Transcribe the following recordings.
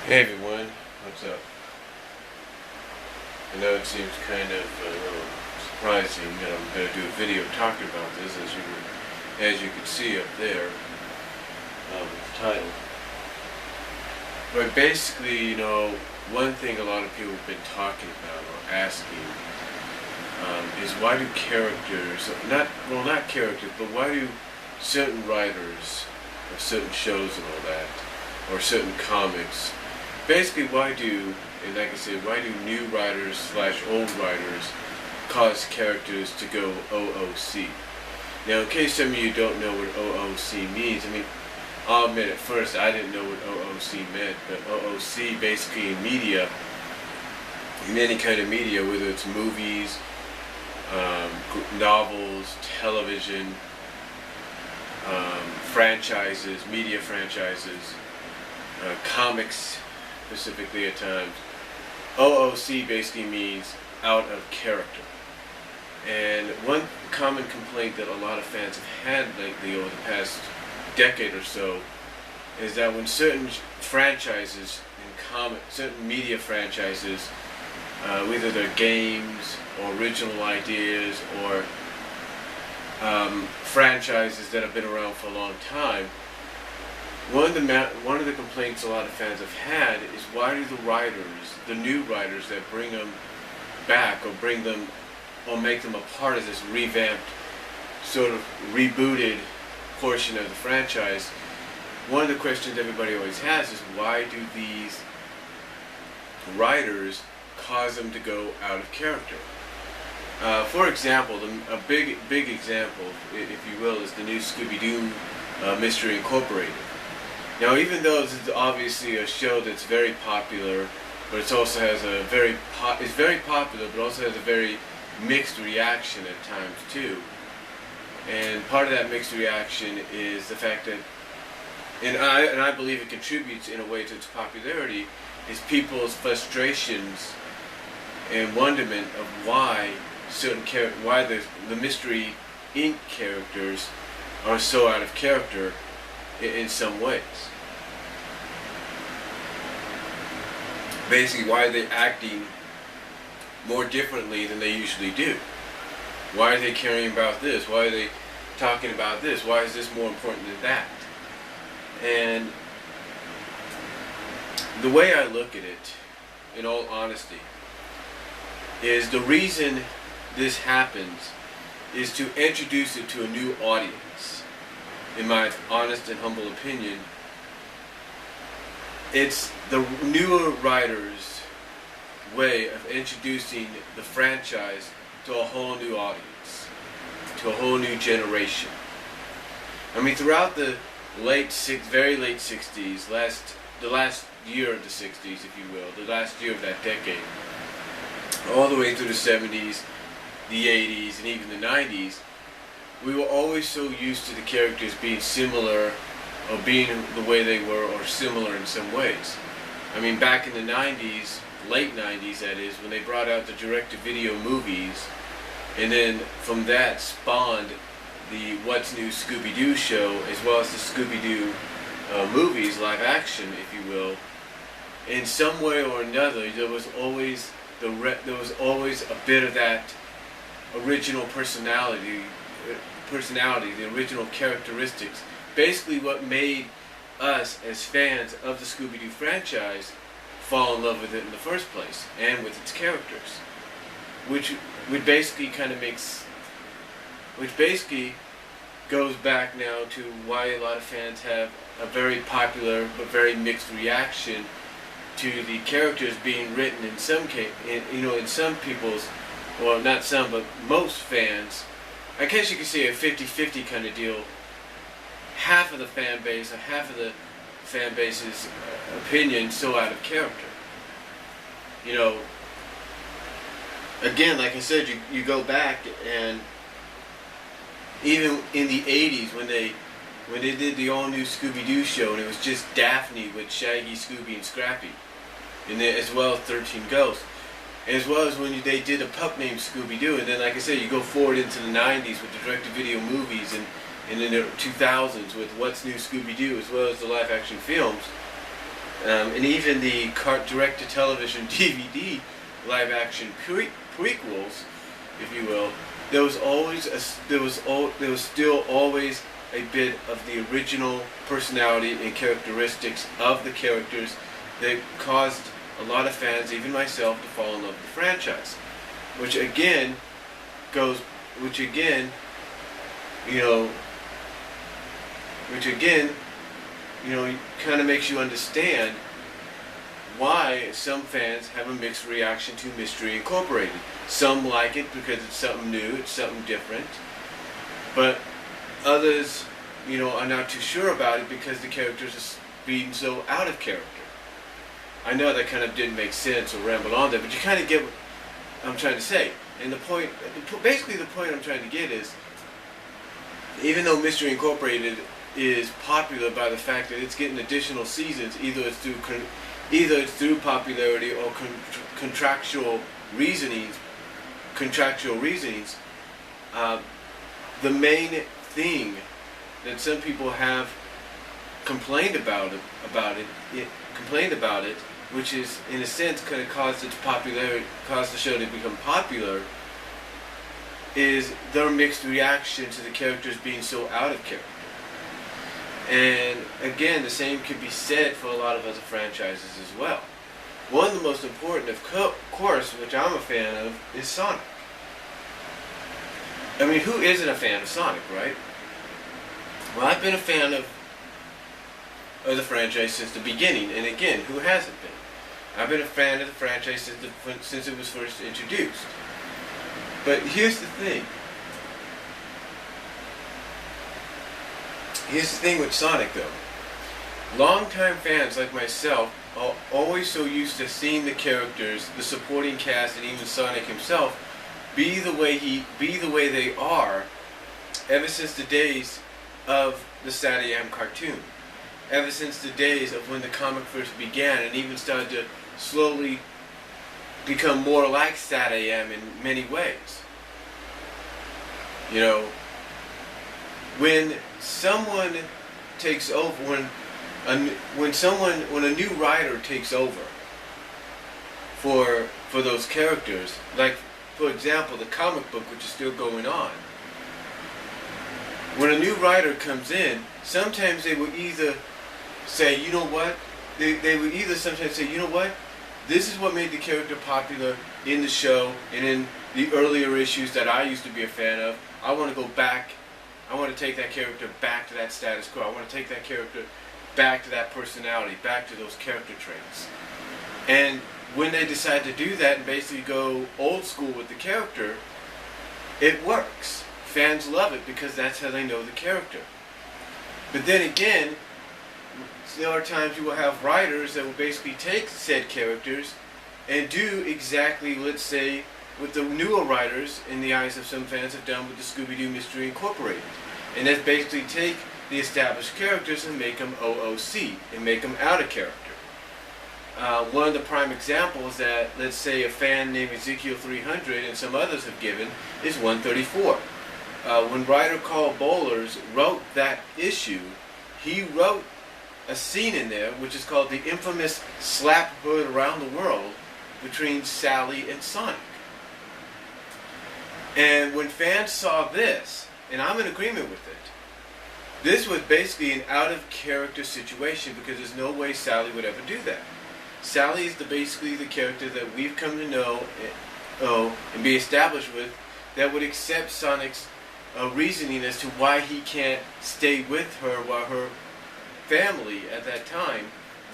Hey everyone, what's up? I know it seems kind of a little surprising that I'm going to do a video talking about this, as you can see up there with the title. But basically, one thing a lot of people have been talking about or asking is why do characters, not characters, but why do certain writers of certain shows and all that, or certain comics, basically why do new writers / old writers cause characters to go OOC? Now, in case some of you don't know what OOC means, I'll admit at first I didn't know what OOC meant, but OOC basically in media, in any kind of media, whether it's movies, novels, television, franchises, media franchises, comics specifically at times, OOC basically means out of character. And one common complaint that a lot of fans have had lately over the past decade or so is that when certain franchises certain media franchises, whether they're games or original ideas or franchises that have been around for a long time, one of the complaints a lot of fans have had is why do the new writers that bring them back or make them a part of this revamped, sort of rebooted portion of the franchise, one of the questions everybody always has is why do these writers cause them to go out of character? For example, a big example, if you will, is the new Scooby-Doo Mystery Incorporated. Now, even though this is obviously a show that's very popular, but it also has it's very popular, but also has a very mixed reaction at times too. And part of that mixed reaction is the fact that, and I believe it contributes in a way to its popularity, is people's frustrations and wonderment of why the Mystery Inc. characters are so out of character in some ways. Basically, why are they acting more differently than they usually do? Why are they caring about this? Why are they talking about this? Why is this more important than that? And the way I look at it, in all honesty, is the reason this happens is to introduce it to a new audience. In my honest and humble opinion, it's the newer writers' way of introducing the franchise to a whole new audience, to a whole new generation. Throughout the very late 60s, the last year of the 60s, if you will, the last year of that decade, all the way through the 70s, the 80s, and even the 90s, we were always so used to the characters being similar, or being the way they were, or similar in some ways. Back in the 90s, late 90s that is, when they brought out the direct-to-video movies, and then from that spawned the What's New Scooby-Doo show, as well as the Scooby-Doo movies, live action, if you will. In some way or another, there was always a bit of that original personality, the original characteristics. Basically, what made us as fans of the Scooby-Doo franchise fall in love with it in the first place, and with its characters, which basically goes back now to why a lot of fans have a very popular but very mixed reaction to the characters being written in some in some people's, well, not some, but most fans. I guess you could say a 50-50 kind of deal. Half of the fan base, or half of the fan base's opinion, so out of character. Again, like I said, you go back, and even in the 80s when they did the all-new Scooby-Doo show, and it was just Daphne with Shaggy, Scooby, and Scrappy, and then, as well as 13 Ghosts, as well as when they did a pup named Scooby-Doo, and then, like I said, you go forward into the 90s with the direct-to-video movies, and in the 2000s with What's New Scooby-Doo, as well as the live-action films. and even the direct-to-television DVD live-action prequels, if you will, there was still always a bit of the original personality and characteristics of the characters that caused a lot of fans, even myself, to fall in love with the franchise. Which again, kind of makes you understand why some fans have a mixed reaction to Mystery Incorporated. Some like it because it's something new, it's something different, but others, are not too sure about it because the characters are being so out of character. I know that kind of didn't make sense or ramble on there, but you kind of get what I'm trying to say. And basically the point I'm trying to get is, even though Mystery Incorporated is popular by the fact that it's getting additional seasons, either it's through popularity or contractual reasonings. The main thing that some people have complained about it, which is in a sense kind of caused the show to become popular, is their mixed reaction to the characters being so out of character. And again, the same could be said for a lot of other franchises as well. One of the most important, of course, which I'm a fan of, is Sonic. I mean, who isn't a fan of Sonic, right? Well, I've been a fan of the franchise since the beginning, and again, who hasn't been? I've been a fan of the franchise since it was first introduced. But here's the thing. Here's the thing with Sonic, though. Longtime fans like myself are always so used to seeing the characters, the supporting cast, and even Sonic himself be the way they are, ever since the days of the Saturday AM cartoon. Ever since the days of when the comic first began and even started to slowly become more like Saturday AM in many ways. When someone takes over, when a new writer takes over for those characters, like for example the comic book, which is still going on, when a new writer comes in, sometimes they will either say, they would either sometimes say, this is what made the character popular in the show and in the earlier issues that I used to be a fan of. I want to go back. I want to take that character back to that status quo. I want to take that character back to that personality, back to those character traits. And when they decide to do that and basically go old school with the character, it works. Fans love it because that's how they know the character. But then again, there are times you will have writers that will basically take said characters and do exactly, let's say, what the newer writers, in the eyes of some fans, have done with the Scooby-Doo Mystery Incorporated. And that's basically take the established characters and make them OOC, and make them out of character. One of the prime examples that, let's say, a fan named Ezekiel 300 and some others have given is 134. When writer Carl Bollers wrote that issue, he wrote a scene in there which is called the infamous slap heard around the world between Sally and Sonic. And when fans saw this, and I'm in agreement with it, this was basically an out-of-character situation because there's no way Sally would ever do that. Sally is basically the character that we've come to know and be established with that would accept Sonic's reasoning as to why he can't stay with her while her family at that time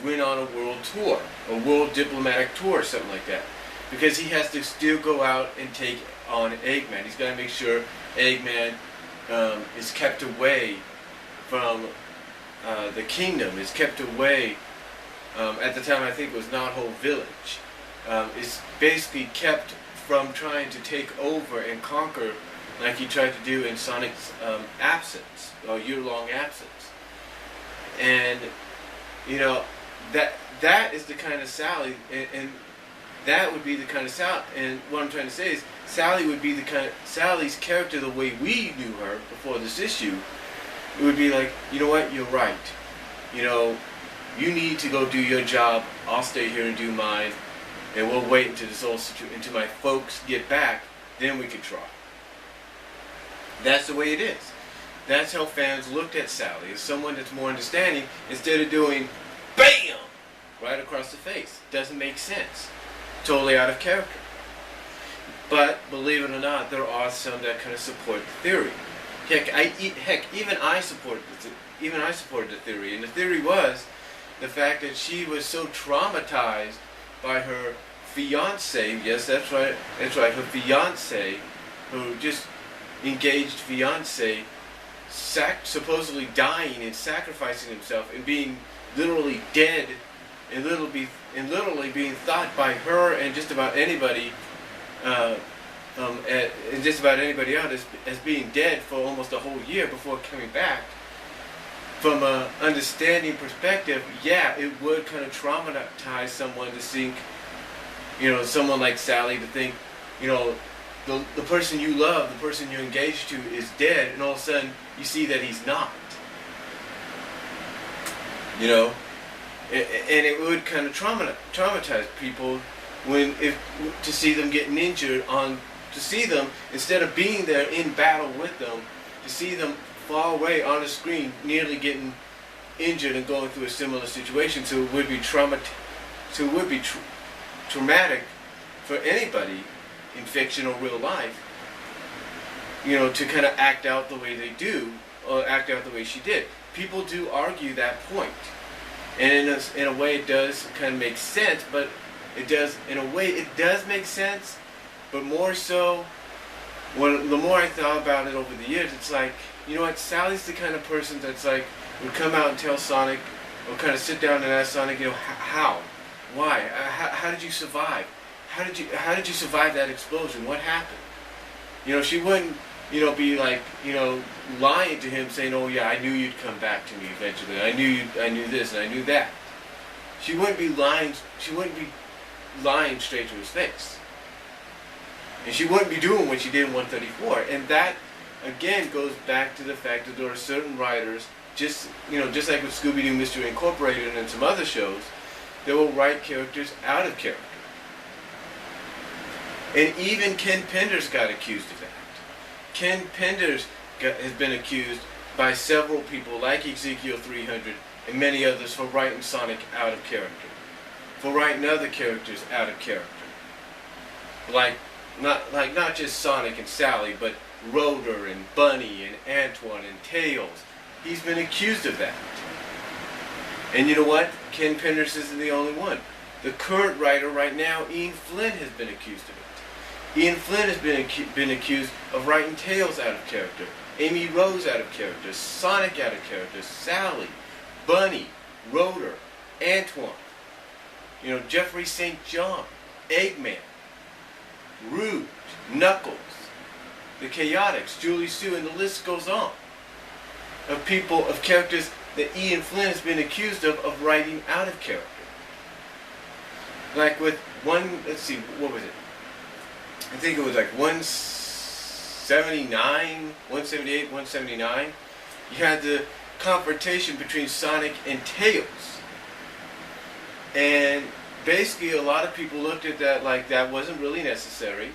went on a world tour, a world diplomatic tour or something like that. Because he has to still go out and take on Eggman. He's got to make sure Eggman is kept away from the kingdom, is kept away, at the time I think it was Knot-Hole Village, is basically kept from trying to take over and conquer like he tried to do in Sonic's absence, or year-long absence. And, that is the kind of Sally, and that would be the kind of Sally, and what I'm trying to say is, Sally would be the kind of, Sally's character the way we knew her before this issue, it would be like, you know what, you're right. You need to go do your job. I'll stay here and do mine, and we'll wait until until my folks get back. Then we can try. That's the way it is. That's how fans looked at Sally, as someone that's more understanding, instead of doing BAM! Right across the face. Doesn't make sense. Totally out of character. But, believe it or not, there are some that kind of support the theory. Even I supported the theory. And the theory was the fact that she was so traumatized by her fiance, yes, that's right, her fiance, her just engaged fiance, supposedly dying and sacrificing himself and being literally dead, and literally being thought by her and just about anybody, and just about anybody else as being dead for almost a whole year before coming back. From an understanding perspective, yeah, it would kind of traumatize someone to think, someone like Sally to think, the person you love, the person you're engaged to is dead, and all of a sudden you see that he's not. And it would kind of traumatize people to see them getting injured, to see them, instead of being there in battle with them, to see them far away on the screen nearly getting injured and going through a similar situation. So it would be traumatic for anybody in fiction or real life, to kind of act out the way they do, or act out the way she did. People do argue that point. And in a way it does kind of make sense, but it does make sense, but more so, the more I thought about it over the years, it's like, you know what, Sally's the kind of person that's like, would come out and tell Sonic, or kind of sit down and ask Sonic, how? Why? How did you survive? How did you survive that explosion? What happened? She wouldn't, be like, lying to him, saying, oh yeah, I knew you'd come back to me eventually. I knew this and I knew that. She wouldn't be lying straight to his face. And she wouldn't be doing what she did in 134. And that, again, goes back to the fact that there are certain writers, just like with Scooby-Doo Mystery Incorporated and some other shows, that will write characters out of character. And even Ken Penders got accused of that. Ken Penders has been accused by several people, like Ezekiel 300 and many others, for writing Sonic out of character, for writing other characters out of character, not just Sonic and Sally, but Rotor and Bunny and Antoine and Tails. He's been accused of that. And you know what? Ken Penders isn't the only one. The current writer right now, Ian Flynn, has been accused of it. Ian Flynn has been accused of writing Tails out of character, Amy Rose out of character, Sonic out of character, Sally, Bunny, Rotor, Antoine, Jeffrey St. John, Eggman, Rouge, Knuckles, the Chaotix, Julie Sue, and the list goes on of characters that Ian Flynn has been accused of writing out of character. Like with let's see, what was it? I think it was like 178, 179. You had the confrontation between Sonic and Tails. And basically a lot of people looked at that like that wasn't really necessary.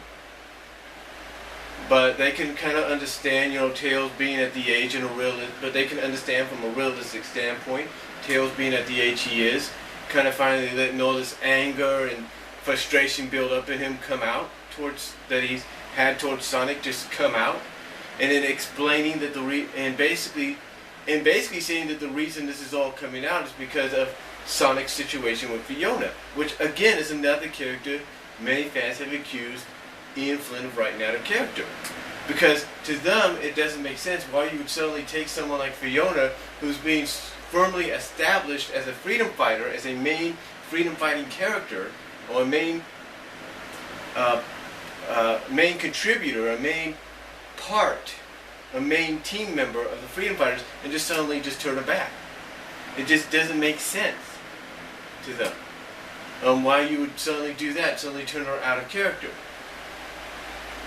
But they can kind of understand, Tails being at the age but they can understand from a realistic standpoint, Tails being at the age he is, kind of finally letting all this anger and frustration build up in him come out that he's had towards Sonic just come out, and then explaining that basically saying that the reason this is all coming out is because of Sonic's situation with Fiona, which again is another character many fans have accused Ian Flynn of writing out of character. Because to them, it doesn't make sense why you would suddenly take someone like Fiona, who's being firmly established as a freedom fighter, as a main freedom fighting character, or a main contributor, a main part, a main team member of the freedom fighters, and just suddenly just turn her back. It just doesn't make sense to them. Why you would suddenly do that, suddenly turn her out of character.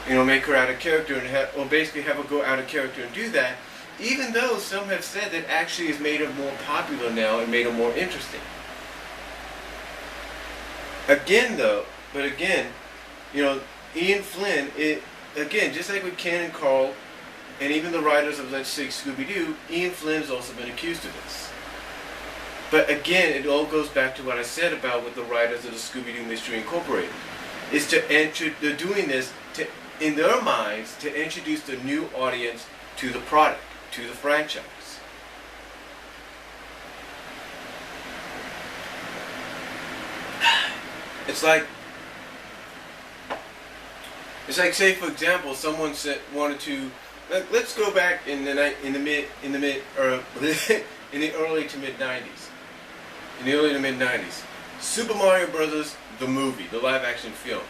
Make her out of character, and basically have her go out of character and do that, Even though some have said that actually has made it more popular now and made it more interesting. Again, Ian Flynn, again, just like with Ken and Carl, and even the writers of, let's say, Scooby-Doo, Ian Flynn has also been accused of this. But again, it all goes back to what I said about with the writers of the Scooby-Doo Mystery Incorporated. They're doing this in their minds to introduce the new audience to the product, to the franchise. It's like, say for example, someone wanted to. Let's go back in the early to mid 90s. In the early to mid 90s, Super Mario Brothers, the movie, the live action film.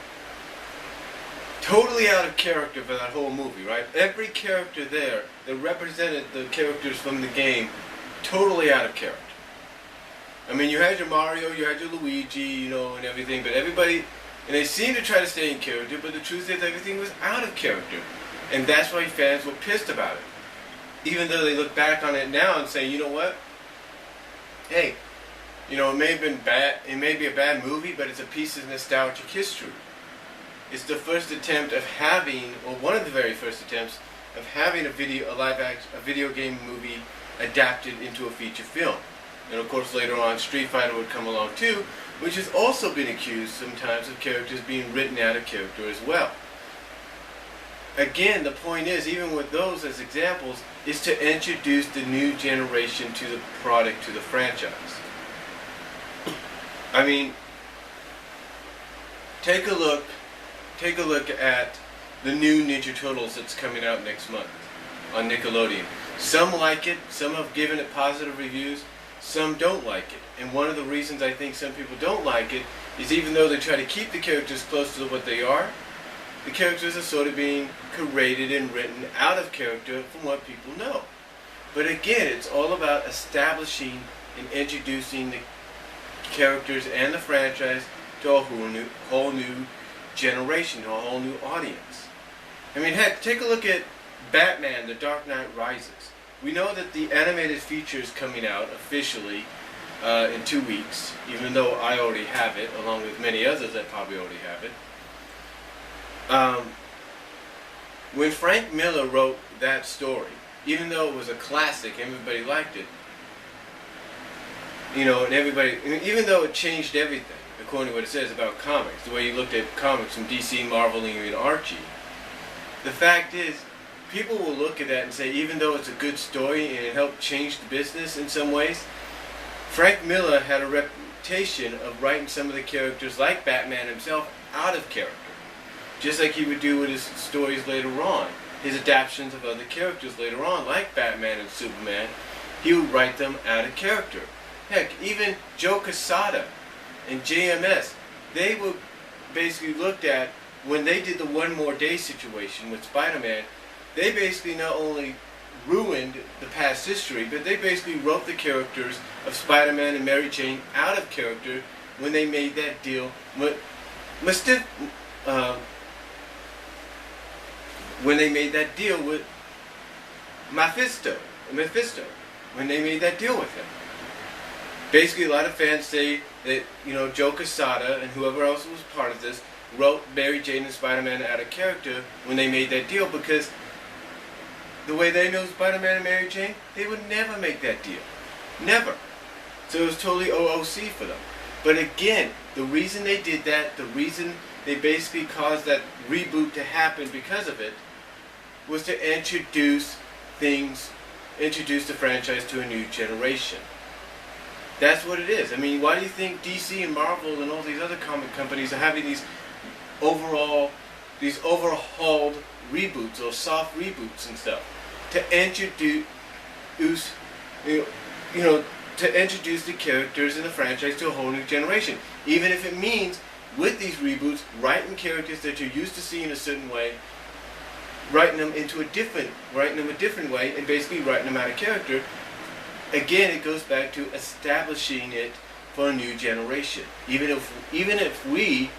Totally out of character for that whole movie, right? Every character there that represented the characters from the game, totally out of character. I mean, you had your Mario, you had your Luigi, and everything, but everybody, and they seemed to try to stay in character, but the truth is everything was out of character. And that's why fans were pissed about it. Even though they look back on it now and say, you know what? Hey, it may have been bad, it may be a bad movie, but it's a piece of nostalgic history. It's the first attempt of having, or one of the very first attempts, of having a video game movie adapted into a feature film. And of course later on Street Fighter would come along too, which has also been accused sometimes of characters being written out of character as well. Again, the point is, even with those as examples, is to introduce the new generation to the product, to the franchise. I mean, take a look at the new Ninja Turtles that's coming out next month on Nickelodeon. Some like it, some have given it positive reviews, some don't like it. And one of the reasons I think some people don't like it is even though they try to keep the characters close to what they are, the characters are sort of being created and written out of character from what people know. But again, it's all about establishing and introducing the characters and the franchise to a whole new generation, to a whole new audience. I mean, heck, take a look at Batman: The Dark Knight Rises. We know that the animated feature is coming out officially in 2 weeks, even though I already have it, along with many others that probably already have it. When Frank Miller wrote that story, even though it was a classic, everybody liked it, and everybody, even though it changed everything, according to what it says about comics, the way you looked at comics from DC, Marvel, and even Archie, the fact is, people will look at that and say, even though it's a good story and it helped change the business in some ways, Frank Miller had a reputation of writing some of the characters, like Batman himself, out of character. Just like he would do with his stories later on. His adaptations of other characters later on, like Batman and Superman, he would write them out of character. Heck, even Joe Quesada and JMS, they were basically looked at, when they did the One More Day situation with Spider-Man, they basically not only ruined the past history, but they basically wrote the characters of Spider-Man and Mary Jane out of character when they made that deal with when they made that deal with Mephisto, when they made that deal with him. Basically, a lot of fans say that, Joe Quesada and whoever else was part of this wrote Mary Jane and Spider-Man out of character when they made that deal, because the way they know Spider-Man and Mary Jane, they would never make that deal. Never. So it was totally OOC for them. But again, the reason they did that, the reason they basically caused that reboot to happen because of it, was to introduce the franchise to a new generation. That's what it is. I mean, why do you think DC and Marvel and all these other comic companies are having these overhauled reboots or soft reboots and stuff? To introduce, to introduce the characters in the franchise to a whole new generation. Even if it means, with these reboots, writing characters that you're used to seeing a certain way, writing them a different way, and basically writing them out of character. Again, it goes back to establishing it for a new generation. Even if we,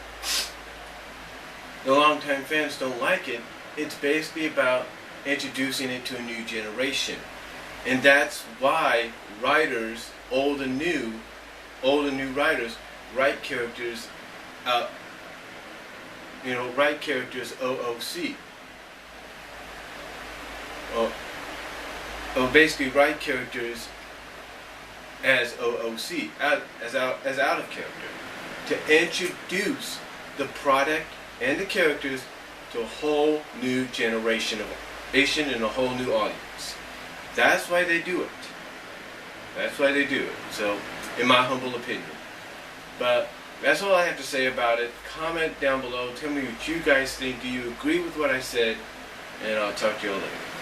the longtime fans, don't like it, it's basically about introducing it to a new generation. And that's why writers, old and new writers, write characters, write characters OOC. Basically write characters as OOC, as out of character, to introduce the product and the characters to a whole new generation of nation and a whole new audience. That's why they do it. That's why they do it. So, in my humble opinion. But that's all I have to say about it. Comment down below. Tell me what you guys think. Do you agree with what I said? And I'll talk to you all later.